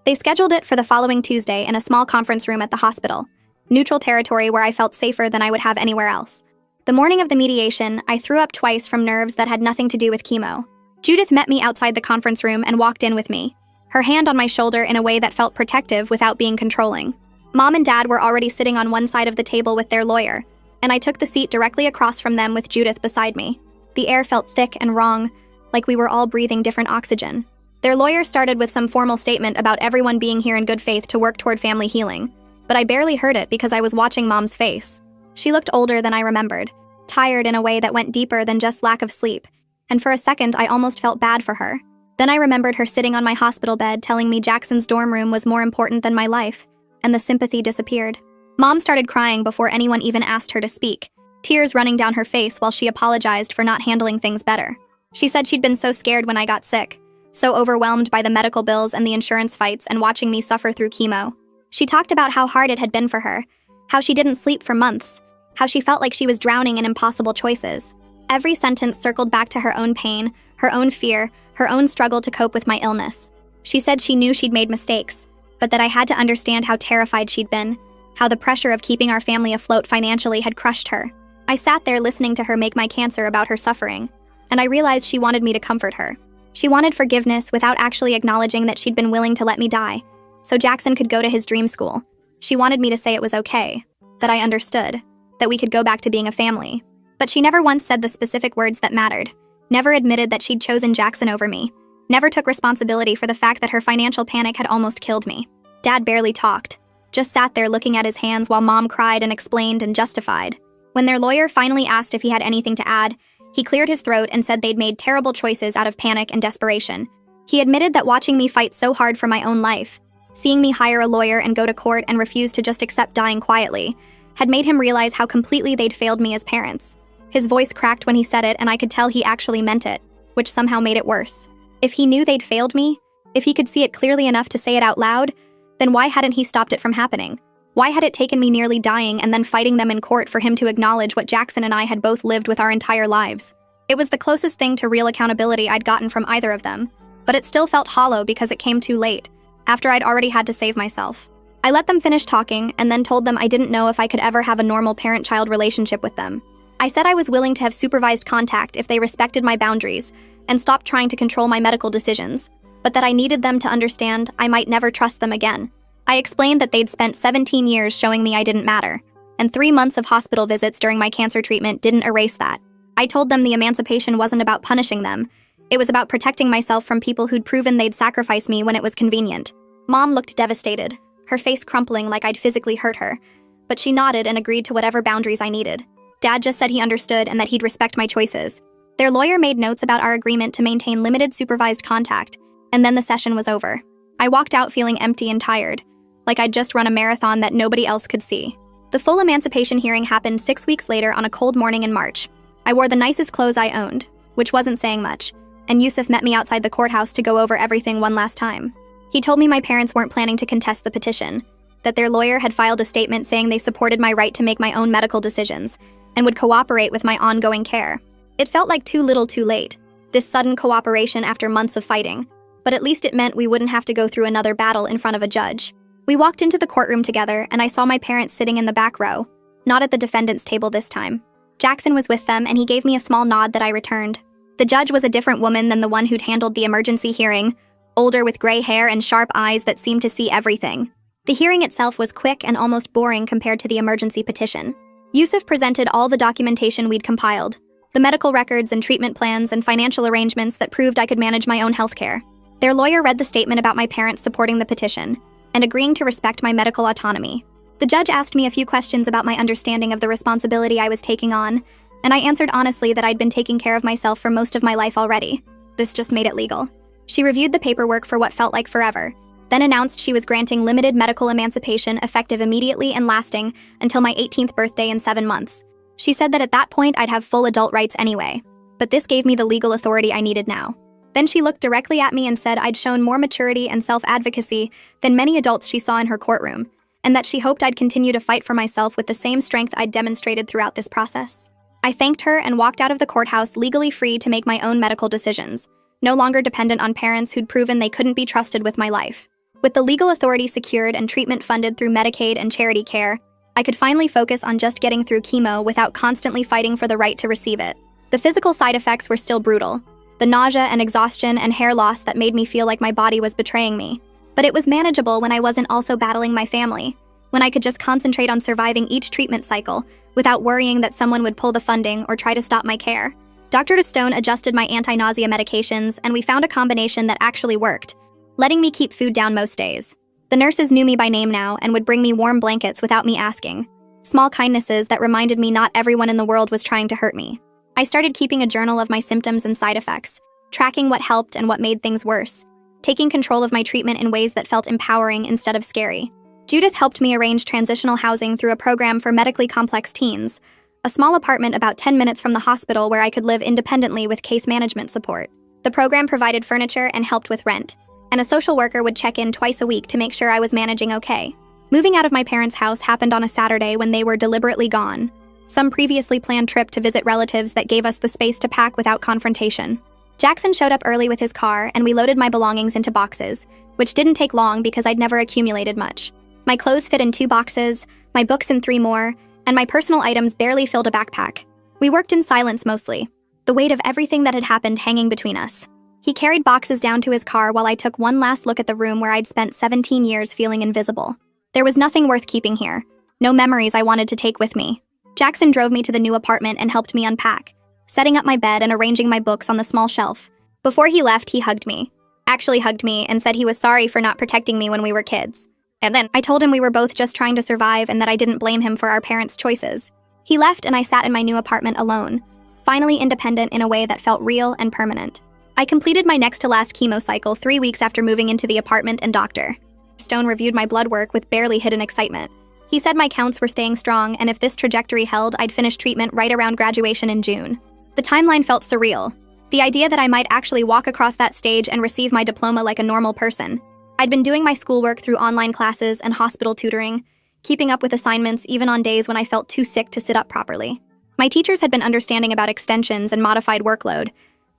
They scheduled it for the following Tuesday in a small conference room at the hospital, neutral territory where I felt safer than I would have anywhere else. The morning of the mediation, I threw up twice from nerves that had nothing to do with chemo. Judith met me outside the conference room and walked in with me, her hand on my shoulder in a way that felt protective without being controlling. Mom and Dad were already sitting on one side of the table with their lawyer, and I took the seat directly across from them with Judith beside me. The air felt thick and wrong, like we were all breathing different oxygen. Their lawyer started with some formal statement about everyone being here in good faith to work toward family healing, but I barely heard it because I was watching Mom's face. She looked older than I remembered, tired in a way that went deeper than just lack of sleep, and for a second I almost felt bad for her. Then I remembered her sitting on my hospital bed telling me Jackson's dorm room was more important than my life, and the sympathy disappeared. Mom started crying before anyone even asked her to speak, tears running down her face while she apologized for not handling things better. She said she'd been so scared when I got sick, so overwhelmed by the medical bills and the insurance fights and watching me suffer through chemo. She talked about how hard it had been for her, how she didn't sleep for months, how she felt like she was drowning in impossible choices. Every sentence circled back to her own pain, her own fear, her own struggle to cope with my illness. She said she knew she'd made mistakes, but that I had to understand how terrified she'd been, how the pressure of keeping our family afloat financially had crushed her. I sat there listening to her make my cancer about her suffering, and I realized she wanted me to comfort her. She wanted forgiveness without actually acknowledging that she'd been willing to let me die, so Jackson could go to his dream school. She wanted me to say it was okay, that I understood, that we could go back to being a family. But she never once said the specific words that mattered, never admitted that she'd chosen Jackson over me, never took responsibility for the fact that her financial panic had almost killed me. Dad barely talked, just sat there looking at his hands while Mom cried and explained and justified. When their lawyer finally asked if he had anything to add, He cleared his throat and said they'd made terrible choices out of panic and desperation. He admitted that watching me fight so hard for my own life, seeing me hire a lawyer and go to court and refuse to just accept dying quietly, had made him realize how completely they'd failed me as parents. His voice cracked when he said it, and I could tell he actually meant it, which somehow made it worse. If he knew they'd failed me, if he could see it clearly enough to say it out loud, then why hadn't he stopped it from happening? Why had it taken me nearly dying and then fighting them in court for him to acknowledge what Jackson and I had both lived with our entire lives? It was the closest thing to real accountability I'd gotten from either of them, but it still felt hollow because it came too late, after I'd already had to save myself. I let them finish talking and then told them I didn't know if I could ever have a normal parent-child relationship with them. I said I was willing to have supervised contact if they respected my boundaries and stopped trying to control my medical decisions, but that I needed them to understand I might never trust them again. I explained that they'd spent 17 years showing me I didn't matter, and 3 months of hospital visits during my cancer treatment didn't erase that. I told them the emancipation wasn't about punishing them. It was about protecting myself from people who'd proven they'd sacrifice me when it was convenient. Mom looked devastated, her face crumpling like I'd physically hurt her, but she nodded and agreed to whatever boundaries I needed. Dad just said he understood and that he'd respect my choices. Their lawyer made notes about our agreement to maintain limited supervised contact, and then the session was over. I walked out feeling empty and tired, like I'd just run a marathon that nobody else could see. The full emancipation hearing happened 6 weeks later on a cold morning in March. I wore the nicest clothes I owned, which wasn't saying much, and Yusuf met me outside the courthouse to go over everything one last time. He told me my parents weren't planning to contest the petition, that their lawyer had filed a statement saying they supported my right to make my own medical decisions, and would cooperate with my ongoing care. It felt like too little too late, this sudden cooperation after months of fighting, but at least it meant we wouldn't have to go through another battle in front of a judge. We walked into the courtroom together, and I saw my parents sitting in the back row, not at the defendant's table this time. Jackson was with them, and he gave me a small nod that I returned. The judge was a different woman than the one who'd handled the emergency hearing, older with gray hair and sharp eyes that seemed to see everything. The hearing itself was quick and almost boring compared to the emergency petition. Yusuf presented all the documentation we'd compiled, the medical records and treatment plans and financial arrangements that proved I could manage my own healthcare. Their lawyer read the statement about my parents supporting the petition and agreeing to respect my medical autonomy. The judge asked me a few questions about my understanding of the responsibility I was taking on, and I answered honestly that I'd been taking care of myself for most of my life already. This just made it legal. She reviewed the paperwork for what felt like forever, then announced she was granting limited medical emancipation effective immediately and lasting until my 18th birthday in 7 months. She said that at that point I'd have full adult rights anyway, but this gave me the legal authority I needed now. Then she looked directly at me and said I'd shown more maturity and self-advocacy than many adults she saw in her courtroom, and that she hoped I'd continue to fight for myself with the same strength I'd demonstrated throughout this process. I thanked her and walked out of the courthouse legally free to make my own medical decisions, no longer dependent on parents who'd proven they couldn't be trusted with my life. With the legal authority secured and treatment funded through Medicaid and charity care, I could finally focus on just getting through chemo without constantly fighting for the right to receive it. The physical side effects were still brutal, the nausea and exhaustion and hair loss that made me feel like my body was betraying me. But it was manageable when I wasn't also battling my family, when I could just concentrate on surviving each treatment cycle without worrying that someone would pull the funding or try to stop my care. Dr. Stone adjusted my anti-nausea medications, and we found a combination that actually worked, letting me keep food down most days. The nurses knew me by name now and would bring me warm blankets without me asking. Small kindnesses that reminded me not everyone in the world was trying to hurt me. I started keeping a journal of my symptoms and side effects, tracking what helped and what made things worse, taking control of my treatment in ways that felt empowering instead of scary. Judith helped me arrange transitional housing through a program for medically complex teens, a small apartment about 10 minutes from the hospital where I could live independently with case management support. The program provided furniture and helped with rent, and a social worker would check in twice a week to make sure I was managing okay. Moving out of my parents' house happened on a Saturday when they were deliberately gone, some previously planned trip to visit relatives that gave us the space to pack without confrontation. Jackson showed up early with his car, and we loaded my belongings into boxes, which didn't take long because I'd never accumulated much. My clothes fit in 2 boxes, my books in 3 more, and my personal items barely filled a backpack. We worked in silence mostly, the weight of everything that had happened hanging between us. He carried boxes down to his car while I took one last look at the room where I'd spent 17 years feeling invisible. There was nothing worth keeping here, no memories I wanted to take with me. Jackson drove me to the new apartment and helped me unpack, setting up my bed and arranging my books on the small shelf. Before he left, he hugged me, and said he was sorry for not protecting me when we were kids. And then I told him we were both just trying to survive and that I didn't blame him for our parents' choices. He left and I sat in my new apartment alone, finally independent in a way that felt real and permanent. I completed my next to last chemo cycle 3 weeks after moving into the apartment, and Dr. Stone reviewed my blood work with barely hidden excitement. He said my counts were staying strong, and if this trajectory held, I'd finish treatment right around graduation in June. The timeline felt surreal. The idea that I might actually walk across that stage and receive my diploma like a normal person. I'd been doing my schoolwork through online classes and hospital tutoring, keeping up with assignments even on days when I felt too sick to sit up properly. My teachers had been understanding about extensions and modified workload,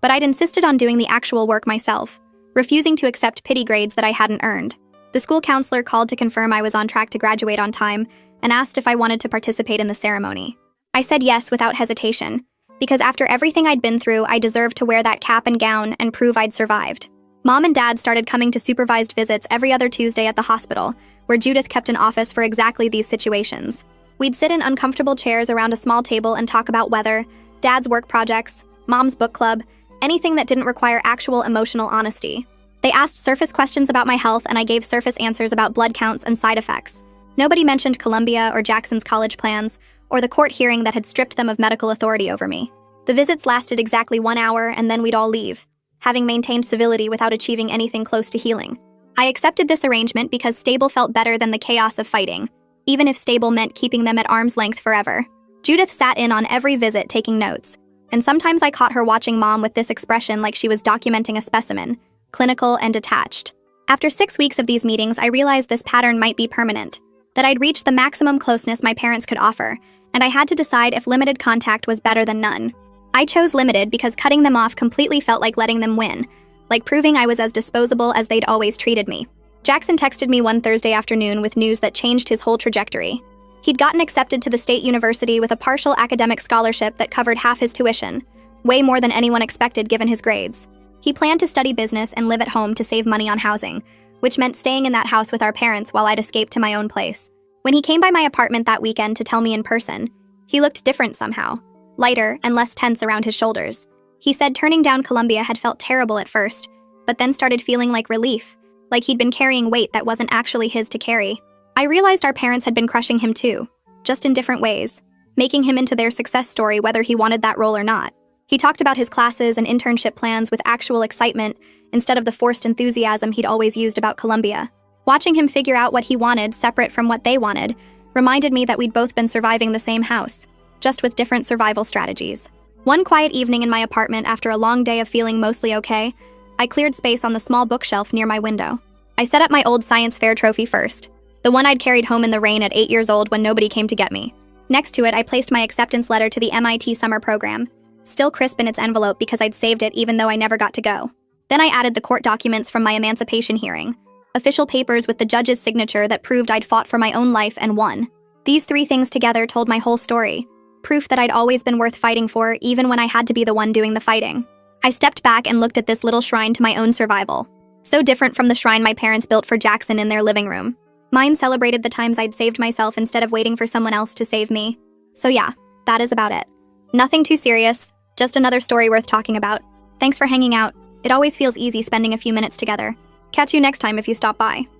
but I'd insisted on doing the actual work myself, refusing to accept pity grades that I hadn't earned. The school counselor called to confirm I was on track to graduate on time and asked if I wanted to participate in the ceremony. I said yes without hesitation, because after everything I'd been through, I deserved to wear that cap and gown and prove I'd survived. Mom and Dad started coming to supervised visits every other Tuesday at the hospital, where Judith kept an office for exactly these situations. We'd sit in uncomfortable chairs around a small table and talk about weather, Dad's work projects, Mom's book club, anything that didn't require actual emotional honesty. They asked surface questions about my health, and I gave surface answers about blood counts and side effects. Nobody mentioned Columbia or Jackson's college plans, or the court hearing that had stripped them of medical authority over me. The visits lasted exactly 1 hour, and then we'd all leave, having maintained civility without achieving anything close to healing. I accepted this arrangement because stable felt better than the chaos of fighting, even if stable meant keeping them at arm's length forever. Judith sat in on every visit taking notes, and sometimes I caught her watching Mom with this expression like she was documenting a specimen, clinical and detached. After 6 weeks of these meetings, I realized this pattern might be permanent, that I'd reached the maximum closeness my parents could offer, and I had to decide if limited contact was better than none. I chose limited because cutting them off completely felt like letting them win, like proving I was as disposable as they'd always treated me. Jackson texted me one Thursday afternoon with news that changed his whole trajectory. He'd gotten accepted to the state university with a partial academic scholarship that covered half his tuition, way more than anyone expected given his grades. He planned to study business and live at home to save money on housing, which meant staying in that house with our parents while I'd escape to my own place. When he came by my apartment that weekend to tell me in person, he looked different somehow, lighter and less tense around his shoulders. He said turning down Columbia had felt terrible at first, but then started feeling like relief, like he'd been carrying weight that wasn't actually his to carry. I realized our parents had been crushing him too, just in different ways, making him into their success story whether he wanted that role or not. He talked about his classes and internship plans with actual excitement instead of the forced enthusiasm he'd always used about Columbia. Watching him figure out what he wanted separate from what they wanted reminded me that we'd both been surviving the same house, just with different survival strategies. One quiet evening in my apartment after a long day of feeling mostly okay, I cleared space on the small bookshelf near my window. I set up my old science fair trophy first, the one I'd carried home in the rain at 8 years old when nobody came to get me. Next to it, I placed my acceptance letter to the MIT summer program, still crisp in its envelope because I'd saved it even though I never got to go. Then I added the court documents from my emancipation hearing, official papers with the judge's signature that proved I'd fought for my own life and won. These 3 things together told my whole story, proof that I'd always been worth fighting for even when I had to be the one doing the fighting. I stepped back and looked at this little shrine to my own survival, so different from the shrine my parents built for Jackson in their living room. Mine celebrated the times I'd saved myself instead of waiting for someone else to save me. So yeah, that is about it. Nothing too serious, just another story worth talking about. Thanks for hanging out. It always feels easy spending a few minutes together. Catch you next time if you stop by.